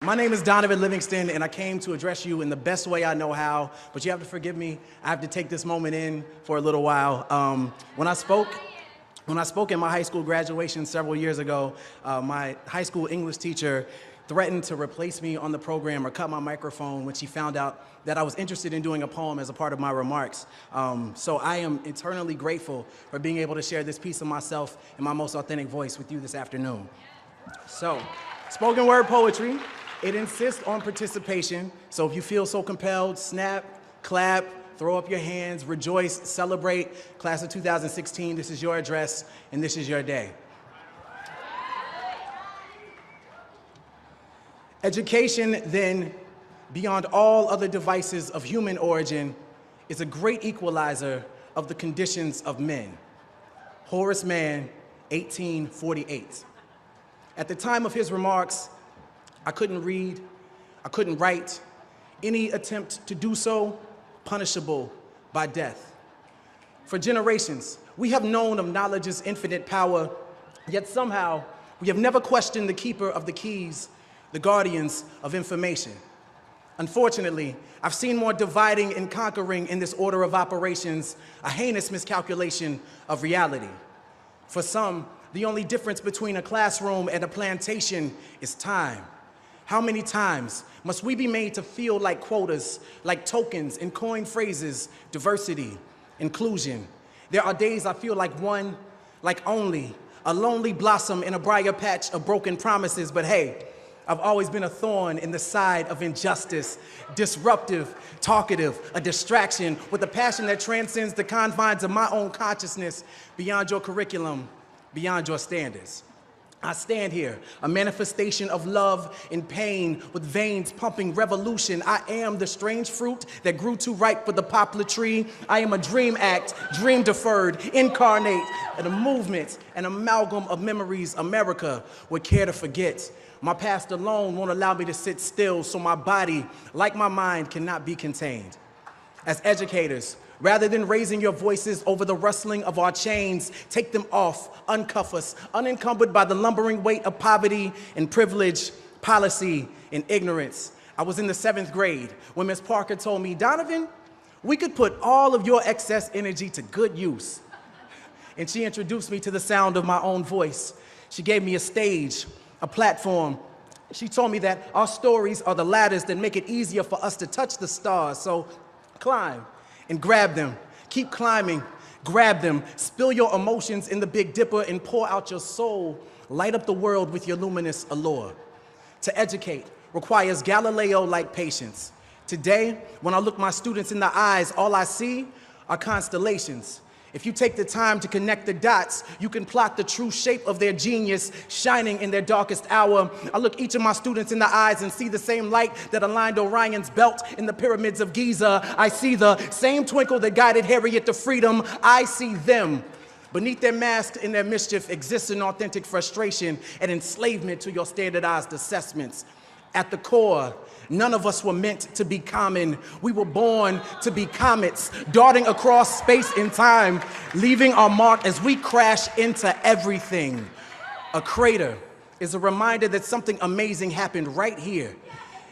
My name is Donovan Livingston, and I came to address you in the best way I know how, but you have to forgive me. I have to take this moment in for a little while. When I spoke in my high school graduation several years ago, my high school English teacher threatened to replace me on the program or cut my microphone when she found out that I was interested in doing a poem as a part of my remarks. So I am eternally grateful for being able to share this piece of myself in my most authentic voice with you this afternoon. So, spoken word poetry. It insists on participation, so if you feel so compelled, snap, clap, throw up your hands, rejoice, celebrate. Class of 2016, this is your address, and this is your day. Education, then, beyond all other devices of human origin, is a great equalizer of the conditions of men. Horace Mann, 1848. At the time of his remarks, I couldn't read, I couldn't write. Any attempt to do so, punishable by death. For generations, we have known of knowledge's infinite power, yet somehow we have never questioned the keeper of the keys, the guardians of information. Unfortunately, I've seen more dividing and conquering in this order of operations, a heinous miscalculation of reality. For some, the only difference between a classroom and a plantation is time. How many times must we be made to feel like quotas, like tokens and coined phrases, diversity, inclusion? There are days I feel like one, like only, a lonely blossom in a briar patch of broken promises, but hey, I've always been a thorn in the side of injustice, disruptive, talkative, a distraction with a passion that transcends the confines of my own consciousness, beyond your curriculum, beyond your standards. I stand here, a manifestation of love and pain with veins pumping revolution. I am the strange fruit that grew too ripe for the poplar tree. I am a dream act, dream deferred, incarnate, and a movement, an amalgam of memories America would care to forget. My past alone won't allow me to sit still, so my body, like my mind, cannot be contained. As educators, rather than raising your voices over the rustling of our chains, take them off, uncuff us, unencumbered by the lumbering weight of poverty and privilege, policy and ignorance. I was in the 7th grade when Ms. Parker told me, Donovan, we could put all of your excess energy to good use. And she introduced me to the sound of my own voice. She gave me a stage, a platform. She told me that our stories are the ladders that make it easier for us to touch the stars. So climb and grab them. Keep climbing, grab them. Spill your emotions in the Big Dipper and pour out your soul. Light up the world with your luminous allure. To educate requires Galileo-like patience. Today, when I look my students in the eyes, all I see are constellations. If you take the time to connect the dots, you can plot the true shape of their genius shining in their darkest hour. I look each of my students in the eyes and see the same light that aligned Orion's belt in the pyramids of Giza. I see the same twinkle that guided Harriet to freedom. I see them. Beneath their masks and their mischief exists an authentic frustration and enslavement to your standardized assessments. At the core, none of us were meant to be common. We were born to be comets, darting across space and time, leaving our mark as we crash into everything. A crater is a reminder that something amazing happened right here,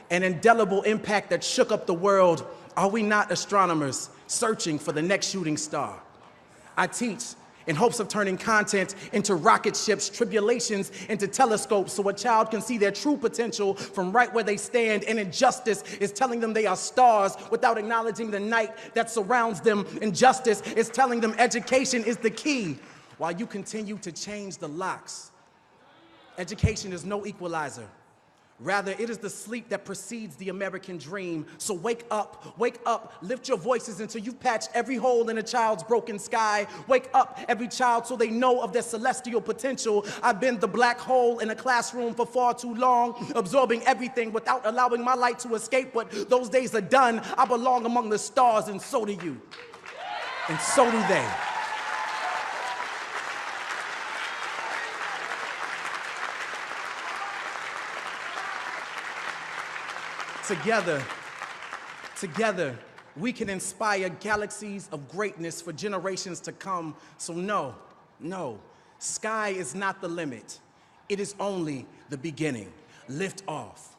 an indelible impact that shook up the world. Are we not astronomers searching for the next shooting star? I teach in hopes of turning content into rocket ships, tribulations into telescopes, so a child can see their true potential from right where they stand. And injustice is telling them they are stars without acknowledging the night that surrounds them. Injustice is telling them education is the key while you continue to change the locks. Education is no equalizer. Rather, it is the sleep that precedes the American dream. So wake up, lift your voices until you've patched every hole in a child's broken sky. Wake up, every child, so they know of their celestial potential. I've been the black hole in a classroom for far too long, absorbing everything without allowing my light to escape, but those days are done. I belong among the stars, and so do you. And so do they. Together, we can inspire galaxies of greatness for generations to come. So no, sky is not the limit. It is only the beginning. Lift off.